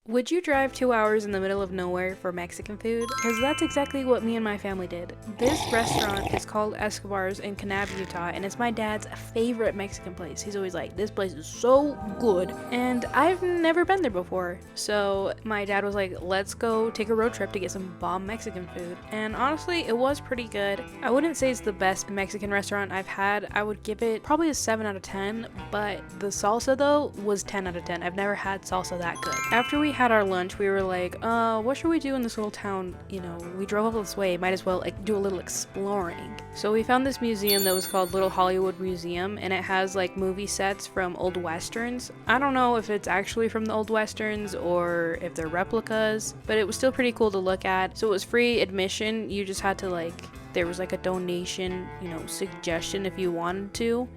Would you drive 2 hours in the middle of nowhere for Mexican food? Because that's exactly what me and my family did. This restaurant is called Escobar's in Kanab, Utah, and it's my dad's favorite Mexican place. He's always like, this place is so good. And I've never been there before. So my dad was like, let's go take a road trip to get some bomb Mexican food. And honestly, it was pretty good. I wouldn't say it's the best Mexican restaurant I've had. I would give it probably a 7 out of 10, but the salsa though was 10 out of 10. I've never had salsa that good. After we had our lunch, we were like, what should we do in this little town? You know, we drove up this way, might as well like do a little exploring. So we found this museum that was called Little Hollywood Museum, and it has like movie sets from old westerns. I don't know if it's actually from the old westerns or if they're replicas, but it was still pretty cool to look at. So it was free admission. You just had to like, there was like a donation, you know, suggestion if you wanted to.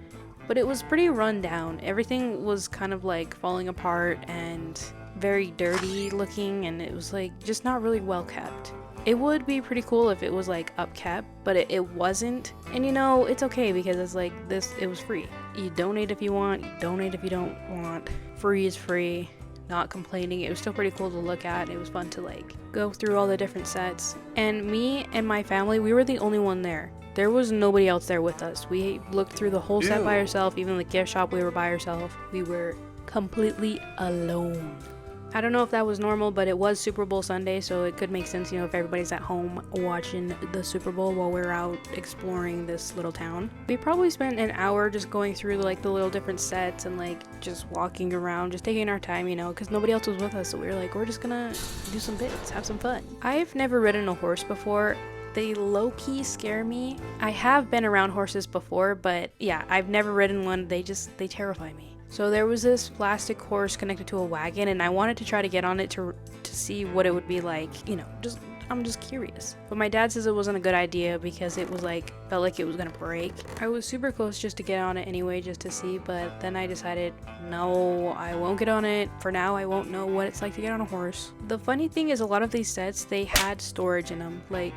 But it was pretty run down. Everything was kind of like falling apart and very dirty looking, and it was like just not really well kept. It would be pretty cool if it was like upkept, but it wasn't. And you know, it's okay because it's like this, it was free. You donate if you want, you donate if you don't want. Free is free. Not complaining. It was still pretty cool to look at. It was fun to like go through all the different sets. And me and my family, we were the only one there. There was nobody else there with us. We looked through the whole set by ourselves. Even the gift shop, we were by ourselves. We were completely alone. I don't know if that was normal, but it was Super Bowl Sunday, so it could make sense, you know, if everybody's at home watching the Super Bowl while we're out exploring this little town. We probably spent an hour just going through like the little different sets and like just walking around, just taking our time, you know, because nobody else was with us, so we were like, we're just gonna do some bits, have some fun. I've never ridden a horse before. They low-key scare me. I have been around horses before, but yeah, I've never ridden one. They terrify me. So there was this plastic horse connected to a wagon, and I wanted to try to get on it to see what it would be like, you know, I'm just curious. But my dad says it wasn't a good idea because it was like, felt like it was gonna break. I was super close just to get on it anyway, just to see, but then I decided, no, I won't get on it. For now, I won't know what it's like to get on a horse. The funny thing is a lot of these sets, they had storage in them. Like,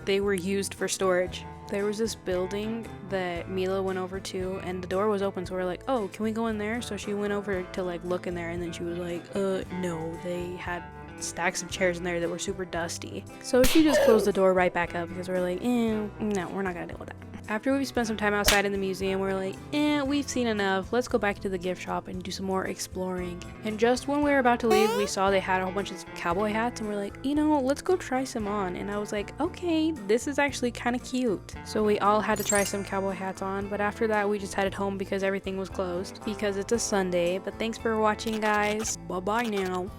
they were used for storage. There was this building that Mila went over to, and the door was open, so we're like, oh, can we go in there? So she went over to like look in there, and then she was like, no, they had stacks of chairs in there that were super dusty. So she just closed the door right back up because we're like, no, we're not gonna deal with that. After we spent some time outside in the museum, we're like, we've seen enough. Let's go back to the gift shop and do some more exploring. And just when we were about to leave, we saw they had a whole bunch of cowboy hats, and we're like, you know, let's go try some on. And I was like, okay, this is actually kind of cute. So we all had to try some cowboy hats on, but after that, we just headed home because everything was closed because it's a Sunday. But thanks for watching, guys. Bye-bye now.